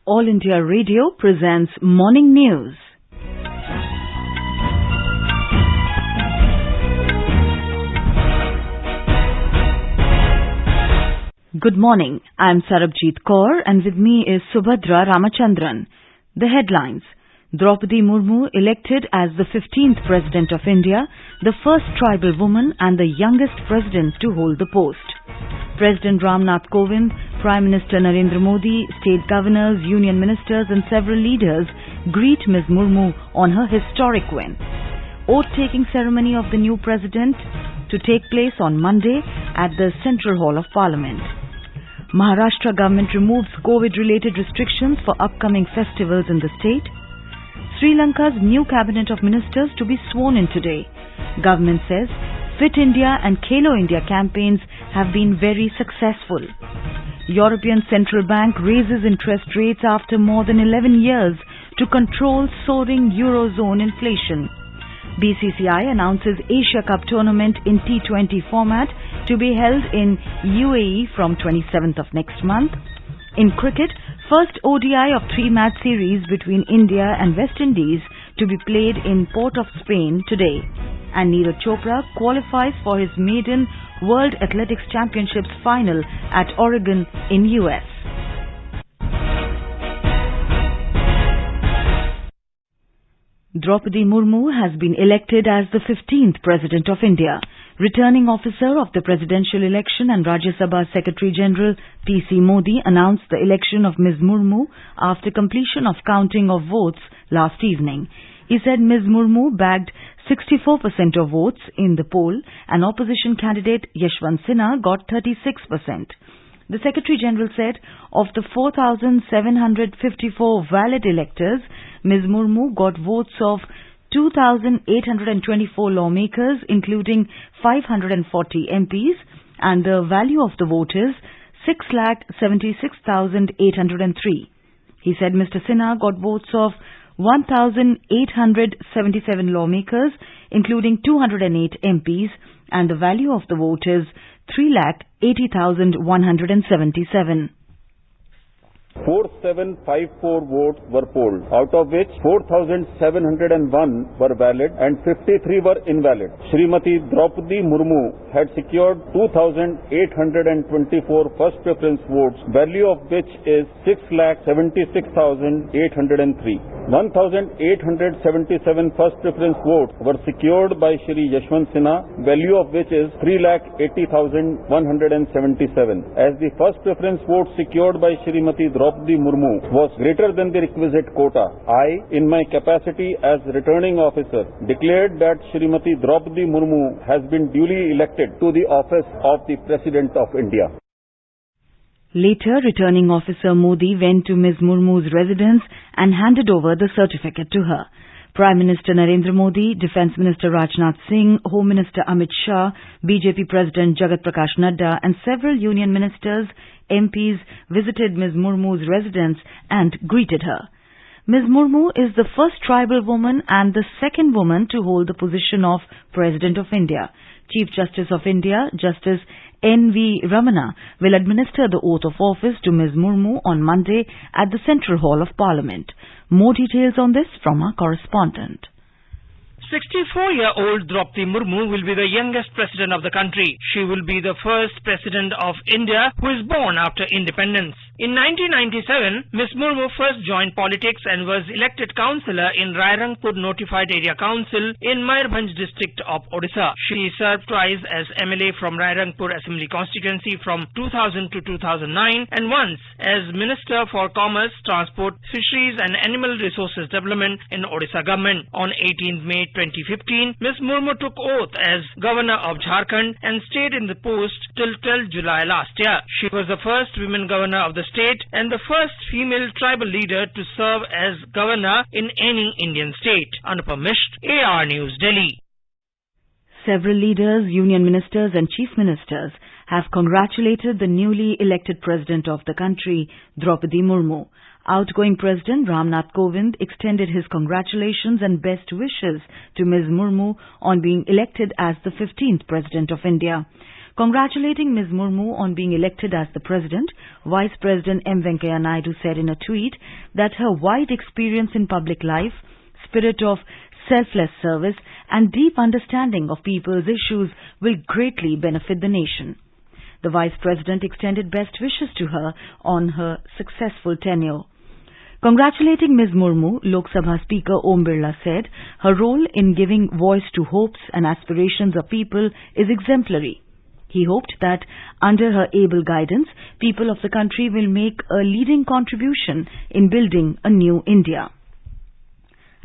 All India Radio presents Morning News. Good morning. I am Sarabjit Kaur and with me is Subhadra Ramachandran. The headlines. Draupadi Murmu elected as the 15th President of India, the first tribal woman and the youngest president to hold the post. President Ramnath Kovind, Prime Minister Narendra Modi, state governors, union ministers and several leaders greet Ms. Murmu on her historic win. Oath-taking ceremony of the new president to take place on Monday at the Central Hall of Parliament. Maharashtra government removes COVID-related restrictions for upcoming festivals in the state. Sri Lanka's new cabinet of ministers to be sworn in today. Government says Fit India and Khelo India campaigns have been very successful. European Central Bank raises interest rates after more than 11 years to control soaring Eurozone inflation. BCCI announces Asia Cup tournament in T20 format to be held in UAE from 27th of next month. In cricket, first ODI of 3-match series between India and West Indies to be played in Port of Spain today. And Neeraj Chopra qualifies for his maiden World Athletics Championships final at Oregon in US. Draupadi Murmu has been elected as the 15th President of India. Returning officer of the presidential election and Rajya Sabha Secretary General P.C. Modi announced the election of Ms. Murmu after completion of counting of votes last evening. He said Ms. Murmu bagged 64% of votes in the poll and opposition candidate Yashwant Sinha got 36%. The Secretary General said of the 4,754 valid electors, Ms. Murmu got votes of 2,824 lawmakers, including 540 MPs, and the value of the vote is 6,76,803. He said Mr. Sinha got votes of 1,877 lawmakers, including 208 MPs, and the value of the vote is 3,80,177. 4,754 votes were polled, out of which 4,701 were valid and 53 were invalid. Srimati Draupadi Murmu had secured 2,824 first preference votes, value of which is 6,76,803. 1,877 first preference votes were secured by Shri Yashwant Sinha, value of which is 3,80,177. As the first preference vote secured by Srimati Draupadi Murmu was greater than the requisite quota, I, in my capacity as returning officer, declared that Srimati Draupadi Murmu has been duly elected to the office of the President of India. Later, returning officer Modi went to Ms. Murmu's residence and handed over the certificate to her. Prime Minister Narendra Modi, Defence Minister Rajnath Singh, Home Minister Amit Shah, BJP President Jagat Prakash Nadda and several union ministers, MPs visited Ms. Murmu's residence and greeted her. Ms. Murmu is the first tribal woman and the second woman to hold the position of President of India. Chief Justice of India, Justice N.V. Ramana, will administer the oath of office to Ms. Murmu on Monday at the Central Hall of Parliament. More details on this from our correspondent. 64-year-old Draupadi Murmu will be the youngest president of the country. She will be the first president of India who is born after independence. In 1997, Ms. Murmu first joined politics and was elected councillor in Rairangpur Notified Area Council in Mayurbhanj district of Odisha. She served twice as MLA from Rairangpur Assembly constituency from 2000 to 2009 and once as Minister for Commerce, Transport, Fisheries and Animal Resources Development in Odisha government. On 18th May 2015, Ms. Murmu took oath as Governor of Jharkhand and stayed in the post till 12 July last year. She was the first women governor of the state and the first female tribal leader to serve as governor in any Indian state. Anupam Mishra, AR News, Delhi. Several leaders, union ministers and chief ministers have congratulated the newly elected president of the country, Draupadi Murmu. Outgoing President Ramnath Kovind extended his congratulations and best wishes to Ms. Murmu on being elected as the 15th President of India. Congratulating Ms. Murmu on being elected as the President, Vice President M. Venkaiah Naidu said in a tweet that her wide experience in public life, spirit of selfless service and deep understanding of people's issues will greatly benefit the nation. The Vice President extended best wishes to her on her successful tenure. Congratulating Ms. Murmu, Lok Sabha Speaker Om Birla said her role in giving voice to hopes and aspirations of people is exemplary. He hoped that under her able guidance, people of the country will make a leading contribution in building a new India.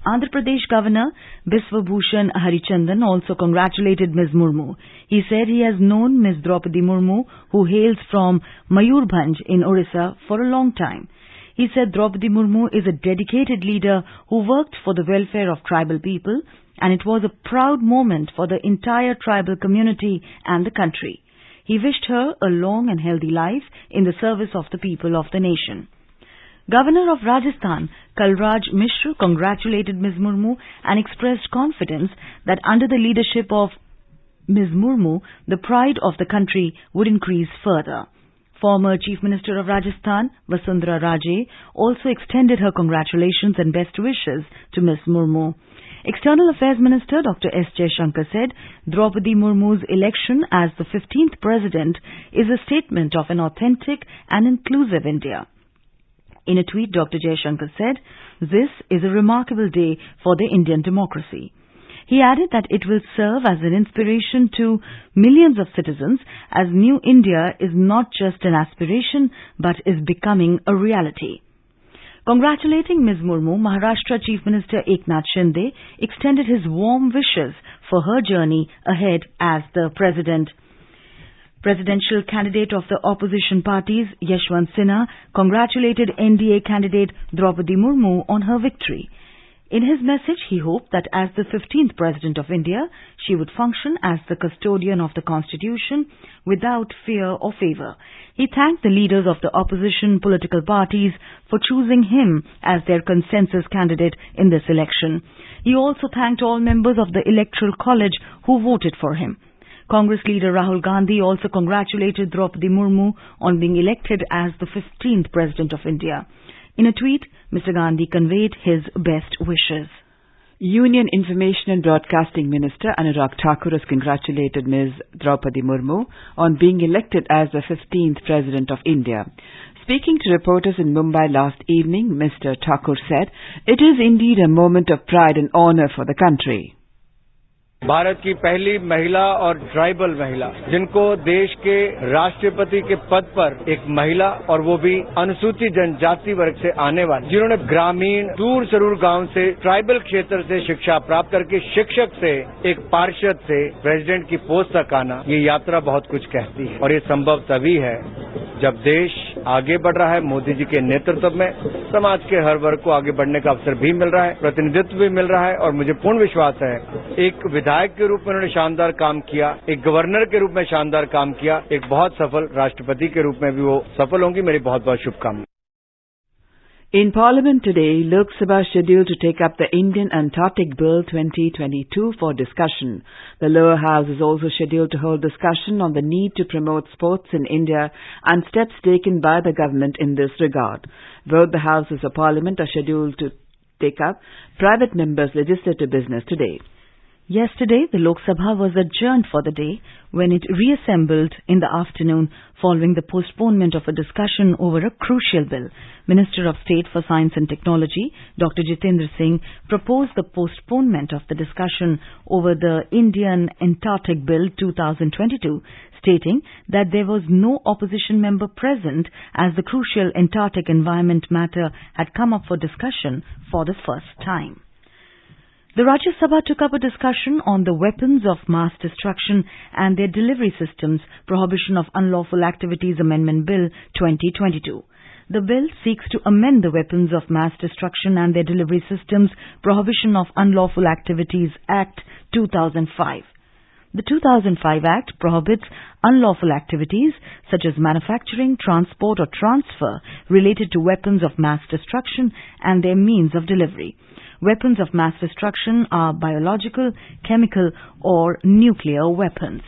Andhra Pradesh Governor Biswa Bhushan Harichandan also congratulated Ms. Murmu. He said he has known Ms. Draupadi Murmu, who hails from Mayurbhanj in Orissa, for a long time. He said Draupadi Murmu is a dedicated leader who worked for the welfare of tribal people, and it was a proud moment for the entire tribal community and the country. He wished her a long and healthy life in the service of the people of the nation. Governor of Rajasthan, Kalraj Mishra, congratulated Ms. Murmu and expressed confidence that under the leadership of Ms. Murmu, the pride of the country would increase further. Former Chief Minister of Rajasthan, Vasundhara Raje, also extended her congratulations and best wishes to Ms. Murmu. External Affairs Minister Dr. S. Jaishankar said Draupadi Murmu's election as the 15th President is a statement of an authentic and inclusive India. In a tweet, Dr. Jaishankar said, "This is a remarkable day for the Indian democracy." He added that it will serve as an inspiration to millions of citizens as New India is not just an aspiration but is becoming a reality. Congratulating Ms. Murmu, Maharashtra Chief Minister Eknath Shinde extended his warm wishes for her journey ahead as the President. Presidential candidate of the opposition parties, Yashwant Sinha, congratulated NDA candidate Draupadi Murmu on her victory. In his message, he hoped that as the 15th President of India, she would function as the custodian of the Constitution without fear or favour. He thanked the leaders of the opposition political parties for choosing him as their consensus candidate in this election. He also thanked all members of the Electoral College who voted for him. Congress leader Rahul Gandhi also congratulated Draupadi Murmu on being elected as the 15th President of India. In a tweet, Mr. Gandhi conveyed his best wishes. Union Information and Broadcasting Minister Anurag Thakur has congratulated Ms. Draupadi Murmu on being elected as the 15th President of India. Speaking to reporters in Mumbai last evening, Mr. Thakur said, "It is indeed a moment of pride and honor for the country." Bharat की पहली महिला और tribal महिला जिनको देश के राष्ट्रपति के पद पर एक महिला और वो भी अनुसूचित जनजाति वर्ग से आने वाली, जिन्होंने ग्रामीण दूर सरूर गांव से ट्राइबल क्षेत्र से शिक्षा प्राप्त करके शिक्षक से एक पार्षद से प्रेसिडेंट की पोस्ट तक आना, ये यात्रा बहुत कुछ कहती है और ये संभव तभी है जब देश आगे बढ़ रहा है। मोदी जी के नेतृत्व में समाज के हर वर्ग को आगे बढ़ने का अवसर भी मिल रहा है, प्रतिनिधित्व भी मिल रहा है और मुझे पूर्ण विश्वास है एक विधायक के रूप में उन्होंने शानदार काम किया, एक गवर्नर के रूप में शानदार काम किया, एक बहुत सफल राष्ट्रपति के रूप में भी वो सफल होंगी। मेरी बहुत बहुत शुभकामनाएं। In Parliament today, Lok Sabha is scheduled to take up the Indian Antarctic Bill 2022 for discussion. The lower house is also scheduled to hold discussion on the need to promote sports in India and steps taken by the government in this regard. Both the houses of Parliament are scheduled to take up private members' legislative business today. Yesterday, the Lok Sabha was adjourned for the day when it reassembled in the afternoon following the postponement of a discussion over a crucial bill. Minister of State for Science and Technology, Dr. Jitendra Singh, proposed the postponement of the discussion over the Indian Antarctic Bill 2022, stating that there was no opposition member present as the crucial Antarctic environment matter had come up for discussion for the first time. The Rajya Sabha took up a discussion on the Weapons of Mass Destruction and Their Delivery Systems Prohibition of Unlawful Activities Amendment Bill 2022. The bill seeks to amend the Weapons of Mass Destruction and Their Delivery Systems Prohibition of Unlawful Activities Act 2005. The 2005 Act prohibits unlawful activities such as manufacturing, transport or transfer related to weapons of mass destruction and their means of delivery. Weapons of mass destruction are biological, chemical or nuclear weapons.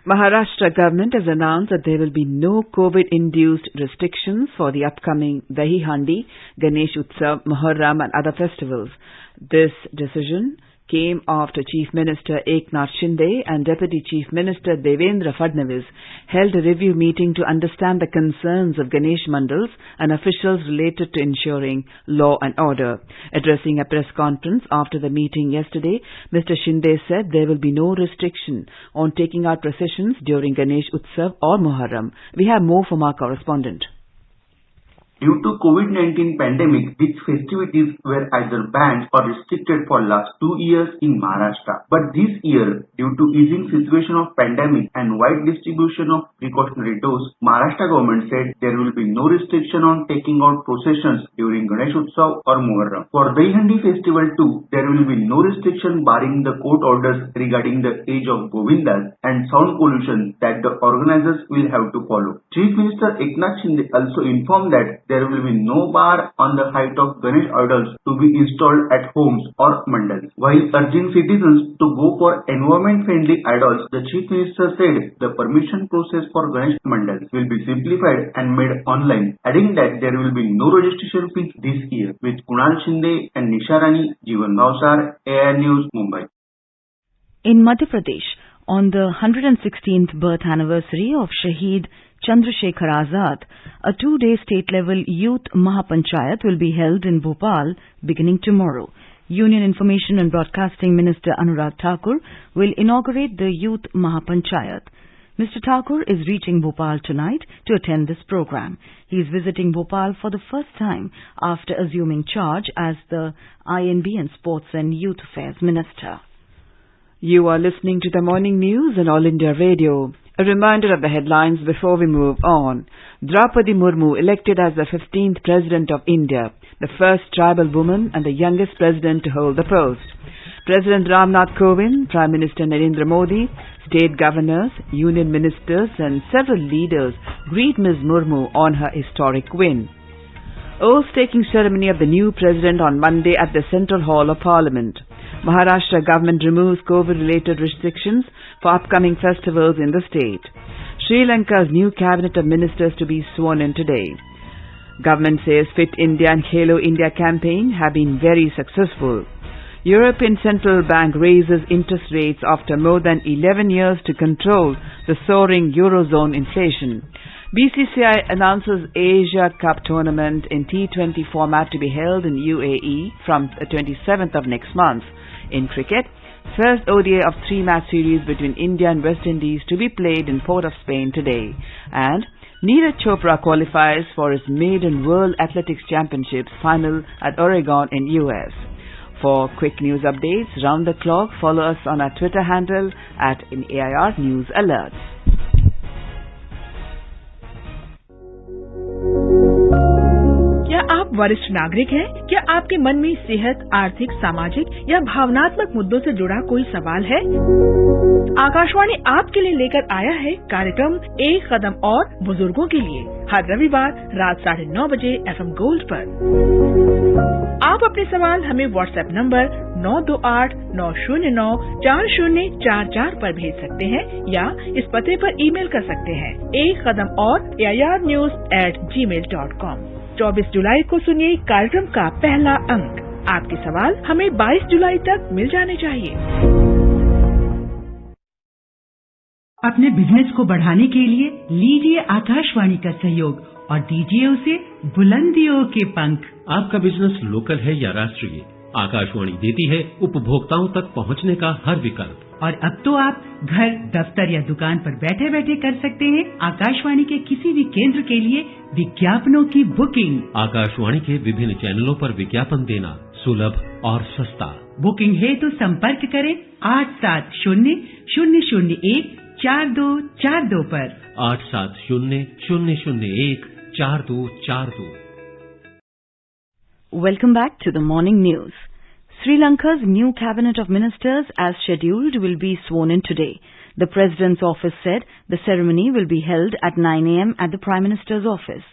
Maharashtra government has announced that there will be no COVID-induced restrictions for the upcoming Dahihandi, Ganesh Utsav, Muharram and other festivals. This decision came after Chief Minister Eknath Shinde and Deputy Chief Minister Devendra Fadnavis held a review meeting to understand the concerns of Ganesh Mandals and officials related to ensuring law and order. Addressing a press conference after the meeting yesterday, Mr. Shinde said there will be no restriction on taking out processions during Ganesh Utsav or Muharram. We have more from our correspondent. Due to COVID-19 pandemic, these festivities were either banned or restricted for last 2 years in Maharashtra. But this year, due to easing situation of pandemic and wide distribution of precautionary dose, Maharashtra government said there will be no restriction on taking out processions during Ganesh Utsav or Muharram. For Dahihandi festival too, there will be no restriction barring the court orders regarding the age of Govindas and sound pollution that the organizers will have to follow. Chief Minister Eknath Shinde also informed that there will be no bar on the height of Ganesh idols to be installed at homes or mandals. While urging citizens to go for environment-friendly idols, the Chief Minister said the permission process for Ganesh mandals will be simplified and made online, adding that there will be no registration fees this year. With Kunal Shinde and Nisha Rani, Jeevan Bhavsar, AIR News, Mumbai. In Madhya Pradesh, on the 116th birth anniversary of Shaheed Chandrasekhar Azad, a 2-day state-level Youth Mahapanchayat will be held in Bhopal beginning tomorrow. Union Information and Broadcasting Minister Anurag Thakur will inaugurate the Youth Mahapanchayat. Mr. Thakur is reaching Bhopal tonight to attend this program. He is visiting Bhopal for the first time after assuming charge as the INB and Sports and Youth Affairs Minister. You are listening to the morning news on All India Radio. A reminder of the headlines before we move on. Draupadi Murmu elected as the 15th President of India, the first tribal woman and the youngest President to hold the post. President Ramnath Kovind, Prime Minister Narendra Modi, state governors, union ministers and several leaders greet Ms. Murmu on her historic win. Oath-taking ceremony of the new President on Monday at the Central Hall of Parliament. Maharashtra government removes COVID-related restrictions for upcoming festivals in the state. Sri Lanka's new cabinet of ministers to be sworn in today. Government says Fit India and Khelo India campaign have been very successful. European Central Bank raises interest rates after more than 11 years to control the soaring Eurozone inflation. BCCI announces Asia Cup tournament in T20 format to be held in UAE from the 27th of next month. In cricket, first ODI of 3-match series between India and West Indies to be played in Port of Spain today. And Neeraj Chopra qualifies for his maiden World Athletics Championships final at Oregon in US. For quick news updates round the clock, follow us on our Twitter handle at AIR News Alerts. क्या आप वरिष्ठ नागरिक हैं? क्या आपके मन में सेहत, आर्थिक, सामाजिक या भावनात्मक मुद्दों से जुड़ा कोई सवाल है? आकाशवाणी आपके लिए लेकर आया है कार्यक्रम एक कदम और बुजुर्गों के लिए, हर रविवार रात 9:30 बजे FM गोल्ड पर। आप अपने सवाल हमें व्हाट्सएप नंबर 9289094044 पर भेज सकते हैं या इस पते पर ईमेल कर सकते हैं एक कदम और airnews@gmail.com। 24 जुलाई को सुनिए कार्यक्रम का पहला अंक। आपके सवाल हमें 22 जुलाई तक मिल जाने चाहिए। अपने बिजनेस को बढ़ाने के लिए लीजिए आकाशवाणी का सहयोग और दीजिए उसे बुलंदियों के पंख। आपका बिजनेस लोकल है या राष्ट्रीय, आकाशवाणी देती है उपभोक्ताओं तक पहुंचने का हर विकल्प। और अब तो आप घर, दफ्तर या दुकान पर बैठे बैठे कर सकते हैं आकाशवाणी के किसी भी केंद्र के लिए विज्ञापनों की बुकिंग। आकाशवाणी के विभिन्न चैनलों पर विज्ञापन देना सुलभ और सस्ता। बुकिंग है तो संपर्क करें 8700014242 पर। 8700014242। Welcome back to the morning news. Sri Lanka's new cabinet of ministers, as scheduled, will be sworn in today. The President's office said the ceremony will be held at 9 a.m. at the Prime Minister's office.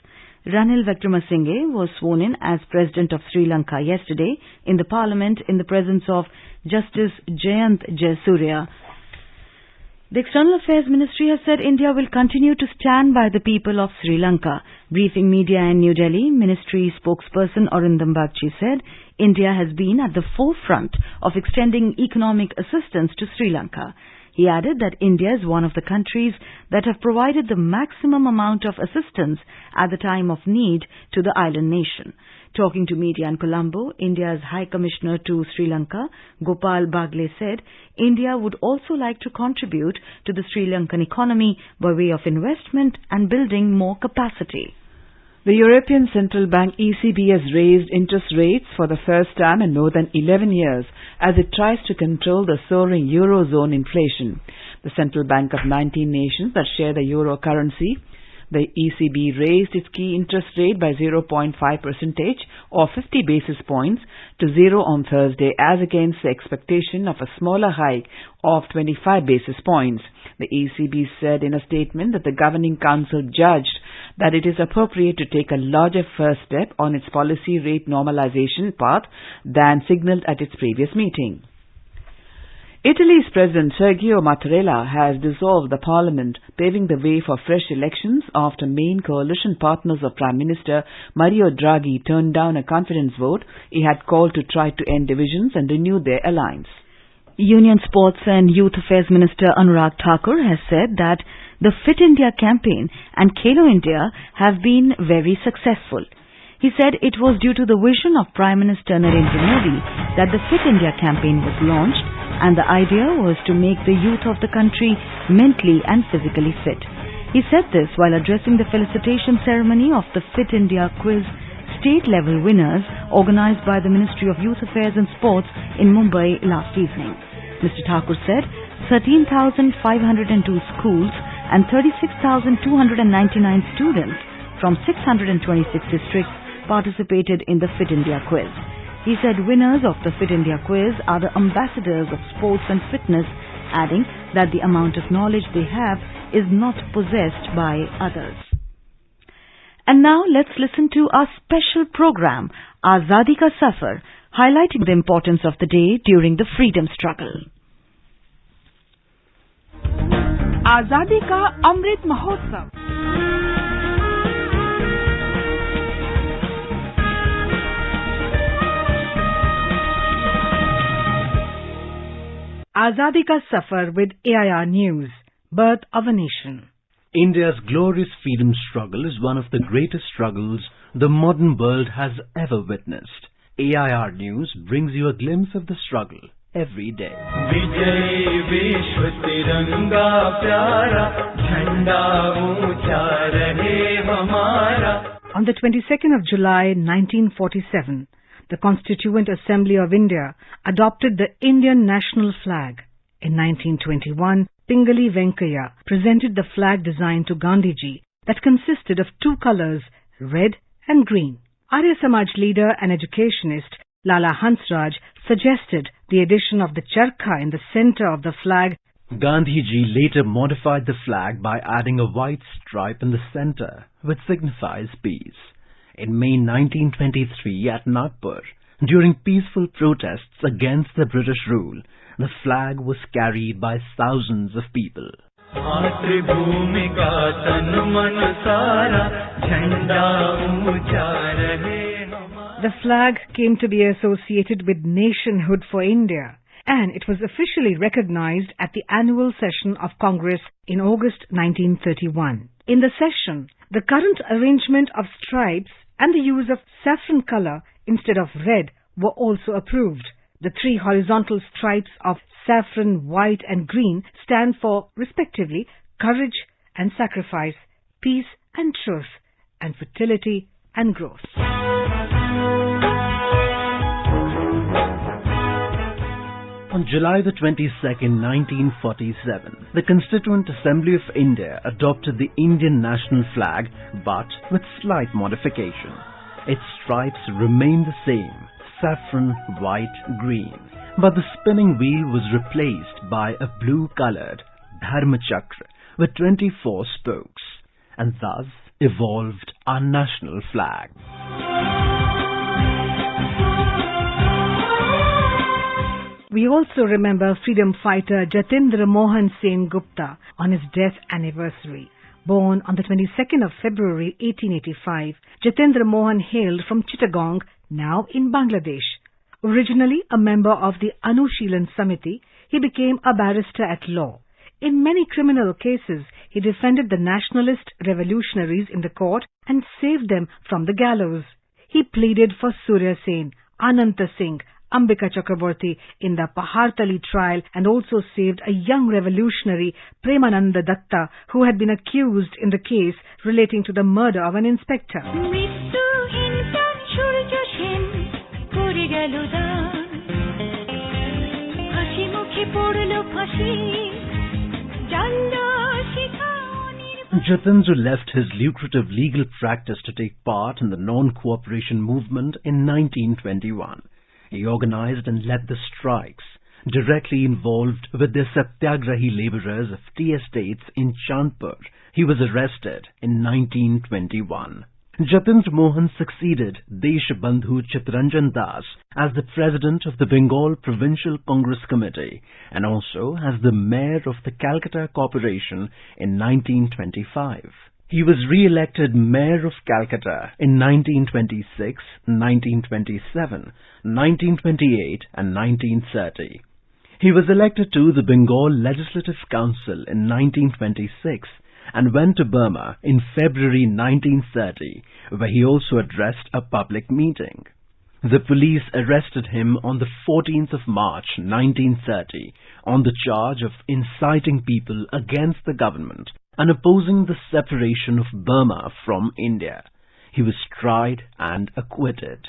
Ranil Wickremesinghe was sworn in as President of Sri Lanka yesterday in the Parliament in the presence of Justice Jayant Jayasuriya. The External Affairs Ministry has said India will continue to stand by the people of Sri Lanka. Briefing media in New Delhi, Ministry spokesperson Arindam Bagchi said India has been at the forefront of extending economic assistance to Sri Lanka. He added that India is one of the countries that have provided the maximum amount of assistance at the time of need to the island nation. Talking to media in Colombo, India's High Commissioner to Sri Lanka, Gopal Bagle, said India would also like to contribute to the Sri Lankan economy by way of investment and building more capacity. The European Central Bank ECB has raised interest rates for the first time in more than 11 years as it tries to control the soaring Eurozone inflation. The central bank of 19 nations that share the euro currency, the ECB raised its key interest rate by 0.5% or 50 basis points to 0 on Thursday as against the expectation of a smaller hike of 25 basis points. The ECB said in a statement that the Governing Council judged that it is appropriate to take a larger first step on its policy rate normalization path than signalled at its previous meeting. Italy's President Sergio Mattarella has dissolved the parliament, paving the way for fresh elections after main coalition partners of Prime Minister Mario Draghi turned down a confidence vote he had called to try to end divisions and renew their alliance. Union Sports and Youth Affairs Minister Anurag Thakur has said that the Fit India campaign and Khelo India have been very successful. He said it was due to the vision of Prime Minister Narendra Modi that the Fit India campaign was launched, and the idea was to make the youth of the country mentally and physically fit. He said this while addressing the felicitation ceremony of the Fit India Quiz state-level winners organized by the Ministry of Youth Affairs and Sports in Mumbai last evening. Mr. Thakur said 13,502 schools and 36,299 students from 626 districts participated in the Fit India Quiz. He said winners of the Fit India Quiz are the ambassadors of sports and fitness, adding that the amount of knowledge they have is not possessed by others. And now let's listen to our special program, Azadi Ka Safar, highlighting the importance of the day during the freedom struggle. Azadi Ka Amrit Mahotsav. Azadi Ka Safar with AIR News, Birth of a Nation. India's glorious freedom struggle is one of the greatest struggles the modern world has ever witnessed. AIR News brings you a glimpse of the struggle every day. Vijay Vishwa Tiranga Pyara, Jhanda Uncha Rahe Hamara. On the 22nd of July 1947, the Constituent Assembly of India adopted the Indian national flag. In 1921, Pingali Venkaiah presented the flag design to Gandhiji that consisted of two colors, red and green. Arya Samaj leader and educationist Lala Hansraj suggested the addition of the charkha in the center of the flag. Gandhiji later modified the flag by adding a white stripe in the center, which signifies peace. In May 1923 at Nagpur, during peaceful protests against the British rule, the flag was carried by thousands of people. The flag came to be associated with nationhood for India, and it was officially recognized at the annual session of Congress in August 1931. In the session, the current arrangement of stripes and the use of saffron color instead of red were also approved. The three horizontal stripes of saffron, white and green stand for, respectively, courage and sacrifice, peace and truth, and fertility and growth. On July the 22nd, 1947, the Constituent Assembly of India adopted the Indian national flag, but with slight modification. Its stripes remained the same, saffron, white, green, but the spinning wheel was replaced by a blue-colored Dharma Chakra with 24 spokes, and thus evolved our national flag. We also remember freedom fighter Jatendra Mohan Sen Gupta on his death anniversary. Born on the 22nd of February 1885, Jatendra Mohan hailed from Chittagong, now in Bangladesh. Originally a member of the Anushilan Samiti, he became a barrister at law. In many criminal cases, he defended the nationalist revolutionaries in the court and saved them from the gallows. He pleaded for Surya Sen, Ananta Singh, Ambika Chakraborty in the Pahartali trial and also saved a young revolutionary, Premananda Datta, who had been accused in the case relating to the murder of an inspector. Jatendra left his lucrative legal practice to take part in the non-cooperation movement in 1921. He organized and led the strikes, directly involved with the Satyagrahi labourers of tea estates in Chandpur. He was arrested in 1921. Jatendra Mohan succeeded Deshbandhu Chittaranjan Das as the president of the Bengal Provincial Congress Committee and also as the mayor of the Calcutta Corporation in 1925. He was re-elected Mayor of Calcutta in 1926, 1927, 1928 and 1930. He was elected to the Bengal Legislative Council in 1926 and went to Burma in February 1930, where he also addressed a public meeting. The police arrested him on the 14th of March 1930 on the charge of inciting people against the government and opposing the separation of Burma from India. He was tried and acquitted.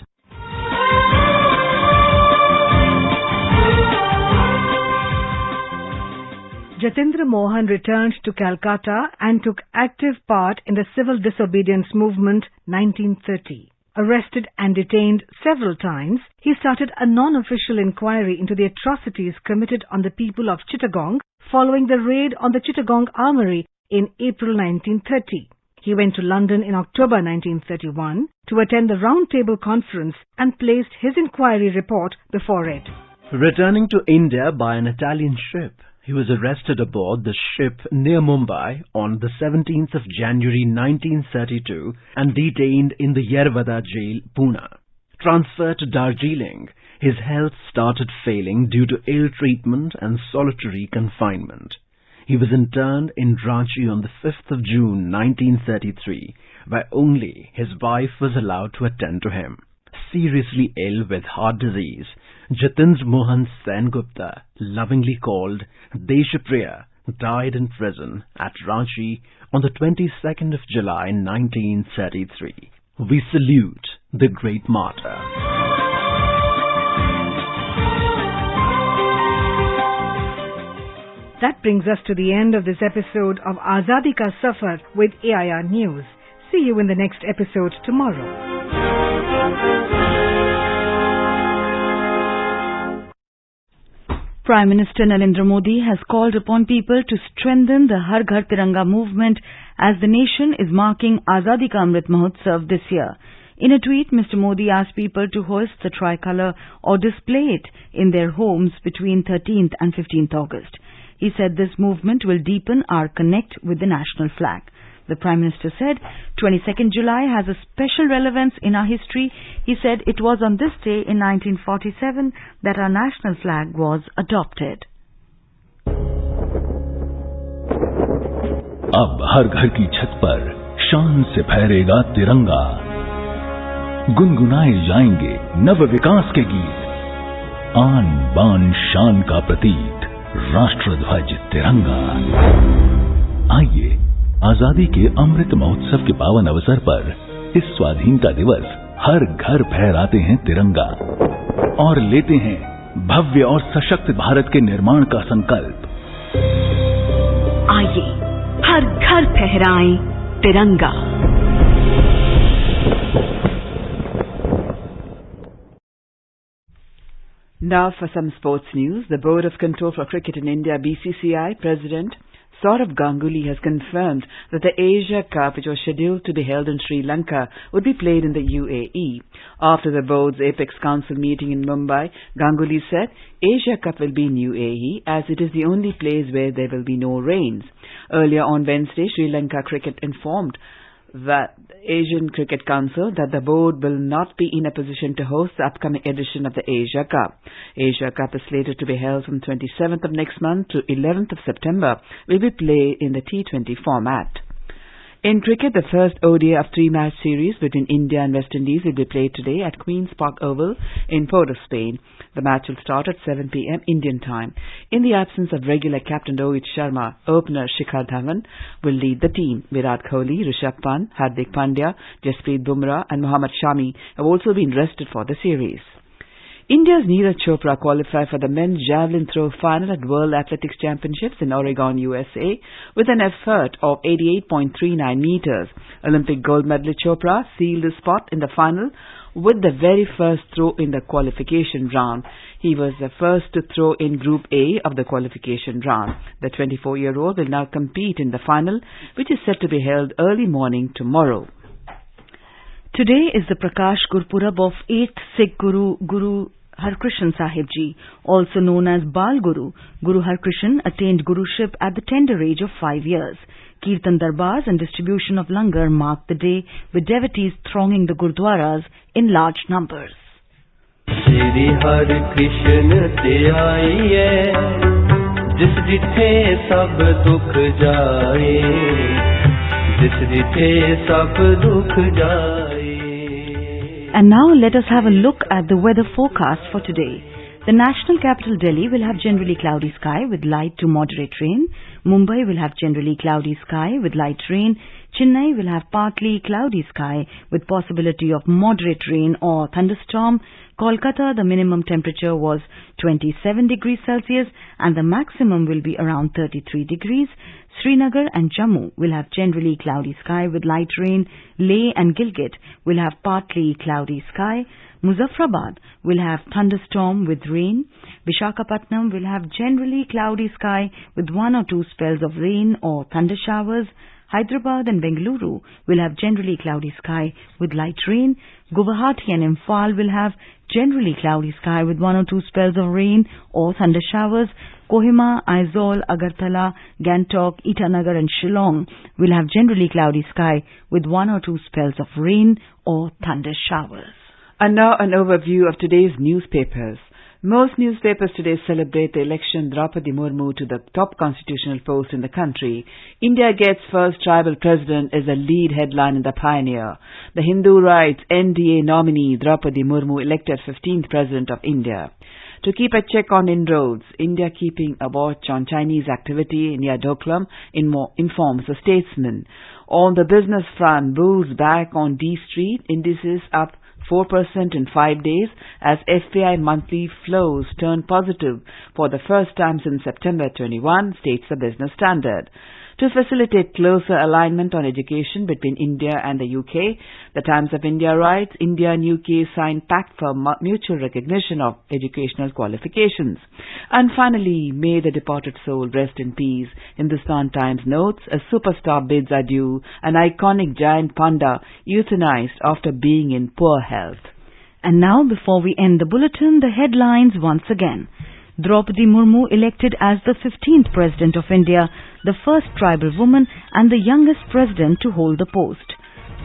Jatendra Mohan returned to Calcutta and took active part in the civil disobedience movement 1930. Arrested and detained several times, he started a non-official inquiry into the atrocities committed on the people of Chittagong following the raid on the Chittagong Armoury in April 1930. He went to London in October 1931 to attend the Round Table Conference and placed his inquiry report before it. Returning to India by an Italian ship, he was arrested aboard the ship near Mumbai on the 17th of January 1932 and detained in the Yerwada jail, Pune. Transferred to Darjeeling, his health started failing due to ill treatment and solitary confinement. He was interned in Ranchi on the 5th of June 1933, where only his wife was allowed to attend to him. Seriously ill with heart disease, Jatendra Mohan Sen Gupta, lovingly called Deshapriya, died in prison at Ranchi on the 22nd of July 1933. We salute the great martyr. That brings us to the end of this episode of Azadi Ka Safar with AIR News. See you in the next episode tomorrow. Prime Minister Narendra Modi has called upon people to strengthen the Har Ghar Tiranga movement as the nation is marking Azadi Ka Amrit Mahotsav this year. In a tweet, Mr. Modi asked people to hoist the tricolour or display it in their homes between 13th and 15th August. He said this movement will deepen our connect with the national flag. The Prime Minister said 22nd July has a special relevance in our history. He said it was on this day in 1947 that our national flag was adopted. अब हर घर की छत पर शान से फहरेगा तिरंगा, गुनगुनाए जाएंगे नव विकास के गीत, आन बान शान का प्रतीक राष्ट्रध्वज तिरंगा। आइए आजादी के अमृत महोत्सव के पावन अवसर पर इस स्वाधीनता दिवस हर घर फहराते हैं तिरंगा और लेते हैं भव्य और सशक्त भारत के निर्माण का संकल्प। आइए हर घर फहराएं तिरंगा। Now for some sports news. The Board of Control for Cricket in India, BCCI, President Sourav Ganguly has confirmed that the Asia Cup, which was scheduled to be held in Sri Lanka, would be played in the UAE. After the board's Apex Council meeting in Mumbai, Ganguly said Asia Cup will be in UAE as it is the only place where there will be no rains. Earlier on Wednesday, Sri Lanka Cricket informed that Asian Cricket Council that the board will not be in a position to host the upcoming edition of the Asia Cup. Asia Cup is slated to be held from 27th of next month to 11th of September. Will be played in the T20 format. In cricket, the first ODI of three-match series between India and West Indies will be played today at Queen's Park Oval in Port of Spain. The match will start at 7 p.m. Indian time. In the absence of regular captain Rohit Sharma, opener Shikhar Dhawan will lead the team. Virat Kohli, Rishabh Pant, Hardik Pandya, Jasprit Bumrah and Mohammad Shami have also been rested for the series. India's Neeraj Chopra qualified for the men's javelin throw final at World Athletics Championships in Oregon, USA, with an effort of 88.39 meters. Olympic gold medalist Chopra sealed his spot in the final with the very first throw in the qualification round. He was the first to throw in Group A of the qualification round. The 24-year-old will now compete in the final, which is set to be held early morning tomorrow. Today is the Prakash Gurpurab of 8th Sikh Guru Harkrishan Sahib Ji, also known as Bal Guru. Guru Harkrishan attained Guruship at the tender age of 5 years. Kirtan Darbars and distribution of langar marked the day, with devotees thronging the Gurdwaras in large numbers. Shri Harkrishan te aiye, jis jithe sab dukh jaye, jis jithe sab dukh jaye. And now let us have a look at the weather forecast for today. The national capital Delhi will have generally cloudy sky with light to moderate rain. Mumbai will have generally cloudy sky with light rain. Chennai will have partly cloudy sky with possibility of moderate rain or thunderstorm. Kolkata, the minimum temperature was 27 degrees Celsius and the maximum will be around 33 degrees. Srinagar and Jammu will have generally cloudy sky with light rain. Leh and Gilgit will have partly cloudy sky. Muzaffarabad will have thunderstorm with rain. Visakhapatnam will have generally cloudy sky with 1 or 2 spells of rain or thunder showers. Hyderabad and Bengaluru will have generally cloudy sky with light rain. Guwahati and Imphal will have generally cloudy sky with 1 or 2 spells of rain or thunder showers. Kohima, Aizawl, Agartala, Gangtok, Itanagar and Shillong will have generally cloudy sky with 1 or 2 spells of rain or thunder showers. And now an overview of today's newspapers. Most newspapers today celebrate the election of Draupadi Murmu to the top constitutional post in the country. India gets first tribal president is a lead headline in the Pioneer. The Hindu writes NDA nominee Draupadi Murmu elected 15th president of India. To keep a check on inroads, India keeping a watch on Chinese activity near Doklam informs the Statesman. On the business front, bulls back on D Street, indices up 4% in 5 days as FPI monthly flows turn positive for the first time since September 21, states the Business Standard. To facilitate closer alignment on education between India and the UK, the Times of India writes, India and UK signed pact for mutual recognition of educational qualifications. And finally, may the departed soul rest in peace. Hindustan Times notes, a superstar bids adieu, an iconic giant panda euthanized after being in poor health. And now, before we end the bulletin, the headlines once again. Draupadi Murmu elected as the 15th President of India, the first tribal woman and the youngest president to hold the post.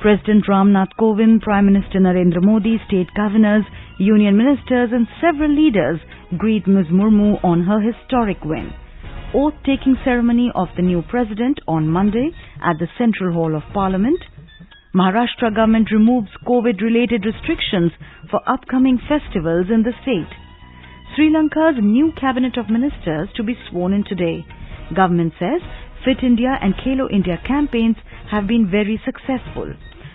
President Ramnath Kovind, Prime Minister Narendra Modi, state governors, union ministers and several leaders greet Ms. Murmu on her historic win. Oath-taking ceremony of the new president on Monday at the Central Hall of Parliament. Maharashtra government removes COVID-related restrictions for upcoming festivals in the state. Sri Lanka's new cabinet of ministers to be sworn in today. Government says Fit India and Khelo India campaigns have been very successful.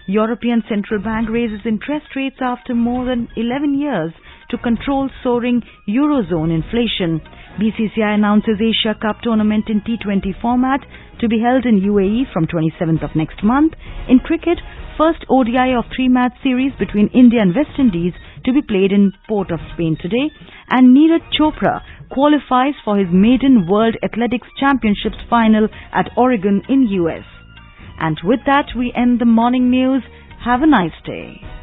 European Central Bank raises interest rates after more than 11 years to control soaring Eurozone inflation. BCCI announces Asia Cup tournament in T20 format to be held in UAE from 27th of next month. In cricket, first ODI of 3-match series between India and West Indies to be played in Port of Spain today. And Neeraj Chopra qualifies for his maiden World Athletics Championships final at Oregon in US. And with that, we end the morning news. Have a nice day.